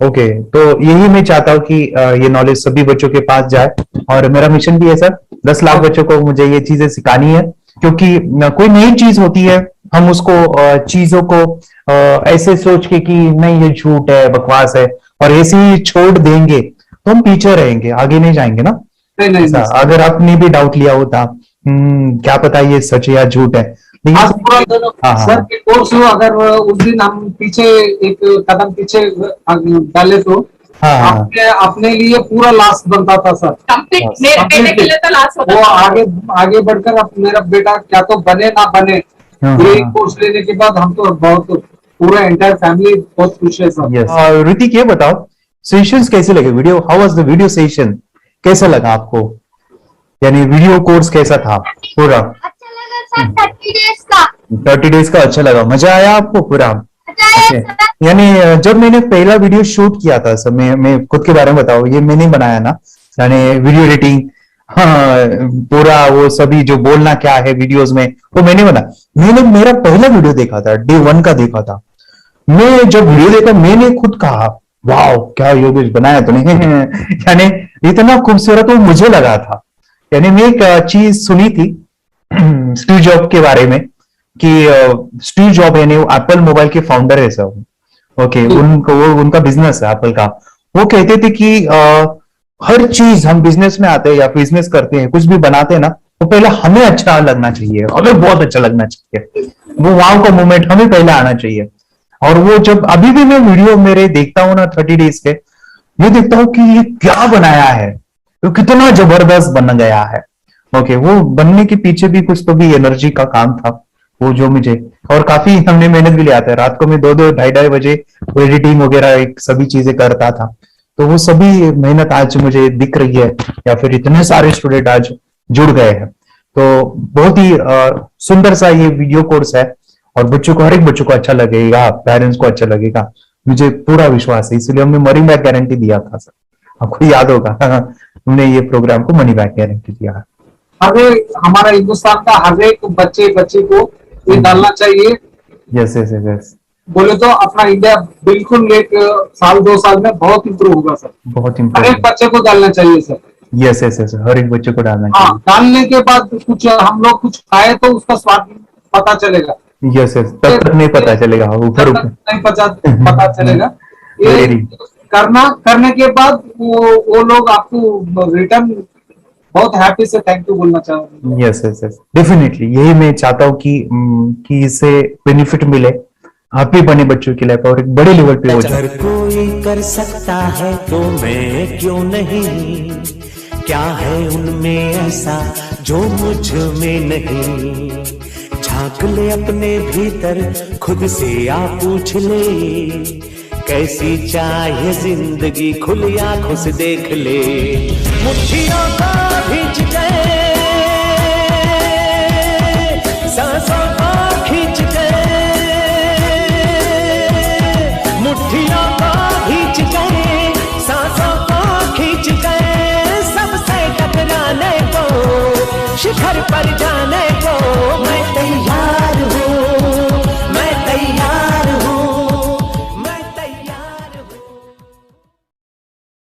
ओके, तो यही मैं चाहता हूँ कि ये नॉलेज सभी बच्चों के पास जाए और मेरा मिशन भी है सर, 10 लाख बच्चों को मुझे ये चीजें सिखानी है। क्योंकि कोई नई चीज होती है, हम उसको चीजों को ऐसे सोच के कि नहीं ये झूठ है, बकवास है, और ऐसे ही छोड़ देंगे तो हम पीछे रहेंगे, आगे नहीं जाएंगे ना। नहीं, अगर आपने भी डाउट लिया होता क्या पता ये सच है या झूठ है। आज पूरा सर के कोर्स हो, अगर उस दिन हम पीछे एक कदम पीछे डाले तो अपने लिए पूरा लास्ट बनता था सर। मेरे बेटे के लिए तो लास्ट होता था। वो आगे बढ़कर अब मेरा बेटा क्या तो बने ना बने, ये कोर्स लेने के बाद हम तो बहुत पूरा एंटायर फैमिली बहुत खुश है सर। ऋतिक ये बताओ, सेशंस कैसे लगे? Video, how was the video session? कैसा लगा आपको? यानी वीडियो कोर्स कैसा था पूरा? अच्छा लगा सर। 30 डेज का अच्छा लगा, मजा आया आपको पूरा? यानी जब मैंने पहला वीडियो शूट किया था सर, मैं खुद के बारे में बताऊं, ये मैंने बनाया ना, यानी वीडियो एडिटिंग, पूरा वो सभी जो बोलना क्या है वीडियोस में वो मैंने बनाया। मैंने मेरा पहला वीडियो देखा था, डे 1 का देखा था। मैं जब वीडियो देखा मैंने खुद कहा वाह क्या योगेश बनाया तूने। यानी इतना खूबसूरत वो मुझे लगा था। यानी मैं एक चीज सुनी थी स्टीव जॉब के बारे में कि स्टीव जॉब यानी वो एप्पल मोबाइल के फाउंडर है सब। ओके, उनका बिजनेस है एप्पल का। वो कहते थे कि हर चीज हम बिजनेस में आते हैं या बिजनेस करते हैं, कुछ भी बनाते हैं ना, तो पहले हमें अच्छा लगना चाहिए, हमें बहुत अच्छा लगना चाहिए, वो वाव का मोमेंट हमें पहले आना चाहिए। और वो जब अभी भी मैं वीडियो मेरे देखता हूँ ना 30 डेज के, ये देखता हूँ कि ये क्या बनाया है, तो कितना जबरदस्त बन गया है। ओके, वो बनने के पीछे भी कुछ तो भी एनर्जी का काम था वो, जो मुझे, और काफी हमने मेहनत भी लिया था। रात को मैं 2-2 ढाई बजे एडिटिंग वगैरह सभी चीजें करता था, तो वो सभी मेहनत आज मुझे दिख रही है, या फिर इतने सारे स्टूडेंट आज जुड़ गए हैं। तो बहुत ही सुंदर सा ये वीडियो कोर्स है, और बच्चों को, हर एक बच्चों को अच्छा लगेगा, पेरेंट्स को अच्छा लगेगा, मुझे पूरा विश्वास है। इसलिए हमने मनी बैक गारंटी दिया था सर, आपको याद होगा हमने ये प्रोग्राम को मनी बैक गारंटी दिया है। हमारा हिंदुस्तान का हर एक बच्चे को ये डालना चाहिए। यस यस यस, बोले तो अपना इंडिया बिल्कुल 1 साल 2 साल में बहुत इम्प्रूव होगा सर, बहुत हर इम्प्रूव। एक बच्चे को डालना चाहिए सर। यस यस यस, हर एक बच्चे को डालना चाहिए। हाँ, डालने के बाद कुछ हम लोग कुछ खाए तो उसका स्वाद पता चलेगा। यस यस, तब तक नहीं पता चलेगा, ऊपर ऊपर नहीं पता चलेगा। ये करने के बाद वो लोग आपको रिटर्न बहुत हैप्पी से थैंक यू बोलना चाहूंगा। यस यस यस, डेफिनेटली यही मैं चाहता हूँ कि इससे बेनिफिट मिले हैप्पी बने बच्चों की लाइफ, और एक बड़े लेवल पे हो जाए। अगर कोई कर सकता है तो मैं क्यों नहीं, क्या है उनमें ऐसा जो मुझ में नहीं। झांक ले अपने भीतर, खुद से आ पूछ ले, कैसी चाहे जिंदगी, खुली आंखों से देख ले। मुट्ठियों को खींच गए, सांसों को खींच गए, मुट्ठियों को खींच गए, सांसों को खींच गए, सबसे टकराने को शिखर पर